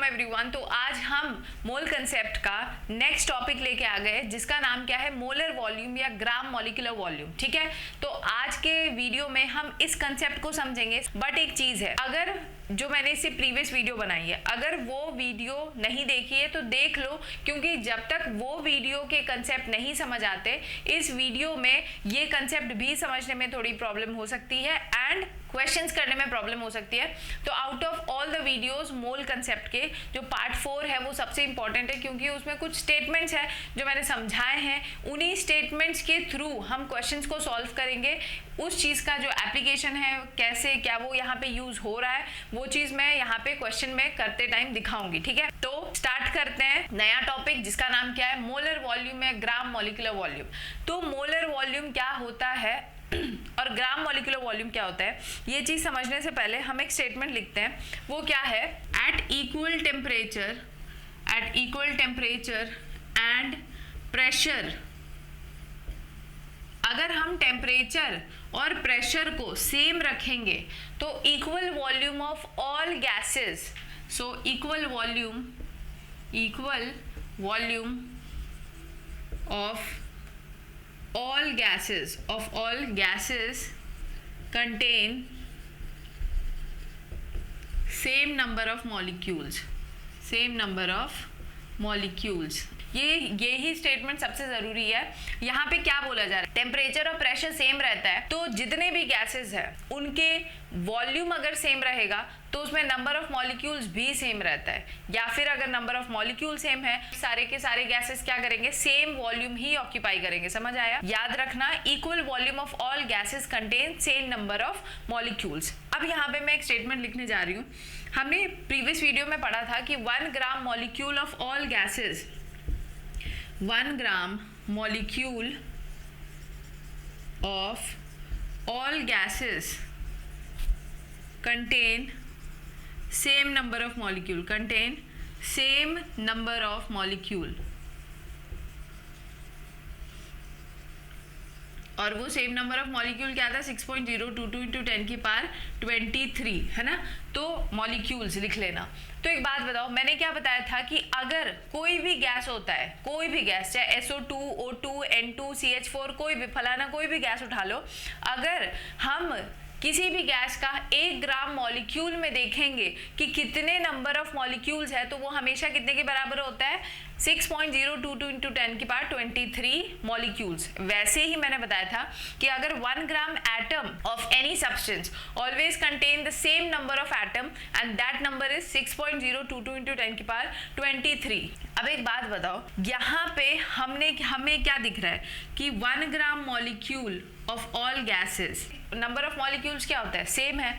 Everyone. तो आज हम मोल कंसेप्ट का नेक्स्ट टॉपिक लेके आ गए जिसका नाम क्या है, मोलर वॉल्यूम या ग्राम मॉलिक्यूलर वॉल्यूम। ठीक है, तो आज के वीडियो में हम इस कंसेप्ट को समझेंगे। बट एक चीज है, अगर जो मैंने इससे प्रीवियस वीडियो बनाई है, अगर वो वीडियो नहीं देखी है तो देख लो, क्योंकि जब तक वो वीडियो के कंसेप्ट नहीं समझ आते, इस वीडियो में ये कंसेप्ट भी समझने में थोड़ी प्रॉब्लम हो सकती है एंड क्वेश्चंस करने में प्रॉब्लम हो सकती है। तो out of all the videos mole concept के जो पार्ट 4 है वो सबसे इंपॉर्टेंट है, क्योंकि उसमें कुछ स्टेटमेंट्स हैं जो मैंने समझाए हैं। उन्हीं स्टेटमेंट्स के थ्रू हम क्वेश्चंस को सॉल्व करेंगे। उस चीज़ का जो एप्लीकेशन है, कैसे क्या वो यहाँ पे यूज हो रहा है, वो चीज़ मैं यहाँ पे क्वेश्चन में करते टाइम दिखाऊंगी। ठीक है, तो स्टार्ट करते हैं नया टॉपिक जिसका नाम क्या है, मोलर वॉल्यूम या ग्राम मॉलिक्यूलर वॉल्यूम। तो मोलर वॉल्यूम क्या होता है और ग्राम मॉलिक्यूलर वॉल्यूम क्या होता है, ये चीज समझने से पहले हम एक स्टेटमेंट लिखते हैं। वो क्या है, at equal temperature and pressure, अगर हम टेम्परेचर और प्रेशर को सेम रखेंगे तो equal volume of all gases, so equal volume of all gases contain same number of molecules। ये ही स्टेटमेंट सबसे जरूरी है। यहाँ पे क्या बोला जा रहा है, टेम्परेचर और प्रेशर सेम रहता है तो जितने भी गैसेस हैं उनके वॉल्यूम अगर सेम रहेगा तो उसमें नंबर ऑफ मॉलिक्यूल्स भी सेम रहता है, या फिर अगर नंबर ऑफ मॉलिक्यूल सेम है, सारे के सारे गैसेस क्या करेंगे, सेम वॉल्यूम ही ऑक्यूपाई करेंगे। समझ आया? याद रखना, equal volume of all gases contain same number of molecules. अब यहाँ पे मैं एक स्टेटमेंट लिखने जा रही हूँ। हमने प्रीवियस वीडियो में पढ़ा था कि 1 gram molecule of all gases, 1 gram molecule of all gases contain same number of molecule, और वो सेम नंबर ऑफ मॉलिक्यूल क्या था, 6.022 इंटू 10 की पावर 23 है ना। तो मॉलिक्यूल्स लिख लेना। तो एक बात बताओ, मैंने क्या बताया था कि अगर कोई भी गैस होता है, कोई भी गैस, चाहे SO2, O2, N2, CH4, कोई भी फलाना कोई भी गैस उठा लो, अगर हम किसी भी गैस का 1 ग्राम मॉलिक्यूल में देखेंगे कि कितने नंबर ऑफ मॉलिक्यूल्स है, तो वो हमेशा कितने के बराबर होता है, 6.022 इंटू 10 की पावर 23 मॉलिक्यूल्स। वैसे ही मैंने बताया था कि अगर 1 gram atom of any substance always contain the same number of atom and that number is 6.022 into 10 की पावर 23। अब एक बात बताओ, यहाँ पे हमें क्या दिख रहा है कि 1 gram molecule of all gases, number of molecules क्या होता है, सेम है।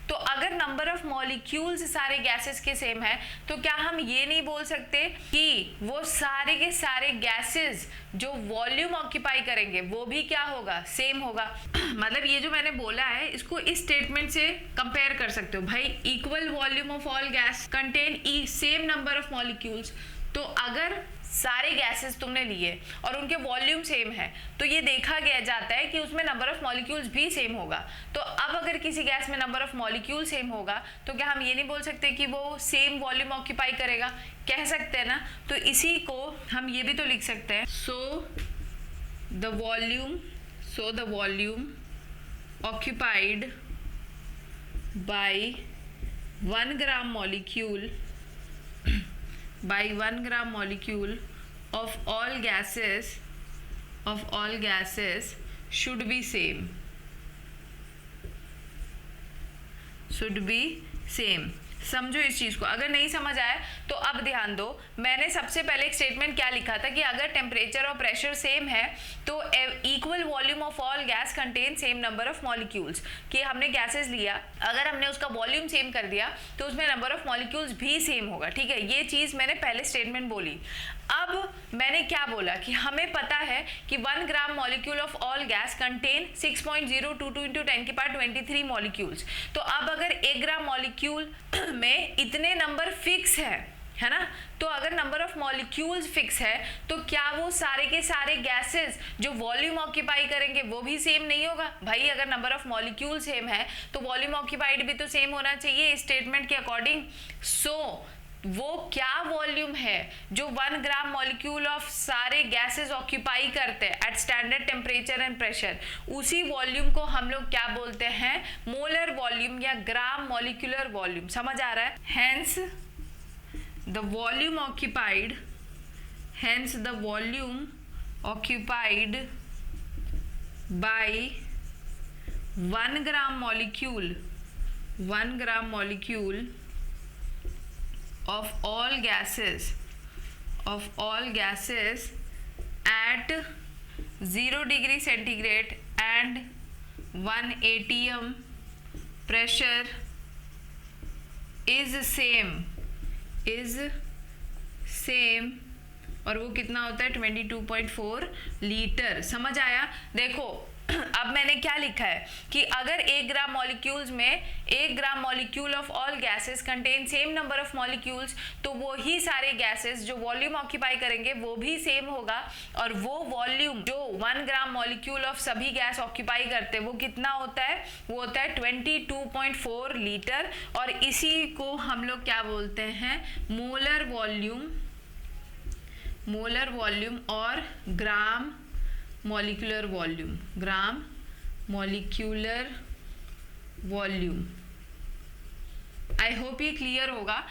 तो अगर नंबर ऑफ मॉलिक्यूल्स सारे गैसेस के सेम है तो क्या हम ये नहीं बोल सकते कि वो सारे के सारे गैसेस जो वॉल्यूम ऑक्यूपाई करेंगे वो भी क्या होगा, सेम होगा। मतलब ये जो मैंने बोला है इसको इस स्टेटमेंट से कंपेयर कर सकते हो भाई, equal volume of all gas contain same number of molecules. तो अगर सारे गैसेस तुमने लिए और उनके वॉल्यूम सेम है तो ये देखा गया जाता है कि उसमें नंबर ऑफ मॉलिक्यूल्स भी सेम होगा। तो अब अगर किसी गैस में नंबर ऑफ मॉलिक्यूल सेम होगा तो क्या हम ये नहीं बोल सकते कि वो सेम वॉल्यूम ऑक्यूपाई करेगा, कह सकते हैं ना। तो इसी को हम ये भी तो लिख सकते हैं, so the volume occupied by 1 gram molecule of all gases should be same, समझो इस चीज को। अगर नहीं समझ आया तो अब ध्यान दो, मैंने सबसे पहले एक स्टेटमेंट क्या लिखा था कि अगर टेम्परेचर और प्रेशर सेम है तो equal volume of all gas contain same number of molecules. कि हमने गैसेस लिया, अगर हमने उसका वॉल्यूम सेम कर दिया तो उसमें नंबर ऑफ मॉलिक्यूल्स भी सेम होगा। ठीक है, ये चीज मैंने पहले स्टेटमेंट बोली। अब मैंने क्या बोला कि हमें पता है कि 1 gram molecule of all gas contain 6.022 into 10 की पावर 23 मॉलिक्यूल्स। तो अब अगर 1 ग्राम मॉलिक्यूल में इतने नंबर फिक्स है ना, तो अगर नंबर ऑफ मॉलिक्यूल्स फिक्स है तो क्या वो सारे के सारे गैसेस जो वॉल्यूम ऑक्यूपाई करेंगे वो भी सेम नहीं होगा? भाई अगर नंबर ऑफ मॉलिक्यूल सेम है तो वॉल्यूम ऑक्यूपाइड भी तो सेम होना चाहिए स्टेटमेंट के अकॉर्डिंग। सो वो क्या वॉल्यूम है जो 1 ग्राम मॉलिक्यूल ऑफ सारे गैसेस ऑक्यूपाई करते हैं at standard temperature and pressure, उसी वॉल्यूम को हम लोग क्या बोलते हैं, मोलर वॉल्यूम या ग्राम मॉलिक्यूलर वॉल्यूम। समझ आ रहा है? Hence the volume occupied, hence the volume occupied by 1 gram molecule, 1 gram molecule of all gases at 0 degree centigrade and 1 atm pressure is same और वो कितना होता है 22.4 लीटर। समझ आया? देखो अब मैंने क्या लिखा है कि अगर 1 ग्राम मॉलिक्यूल्स में 1 gram molecule of all gases contain same number of molecules, तो वो ही सारे गैसेस जो वॉल्यूम ऑक्यूपाई करेंगे वो भी सेम होगा, और वो वॉल्यूम जो 1 ग्राम मॉलिक्यूल ऑफ सभी गैस ऑक्यूपाई करते हैं वो कितना होता है, वो होता है 22.4 लीटर। और इसी को हम लोग क्या बोलते हैं, मोलर वॉल्यूम और gram molecular volume. I hope ये क्लियर होगा।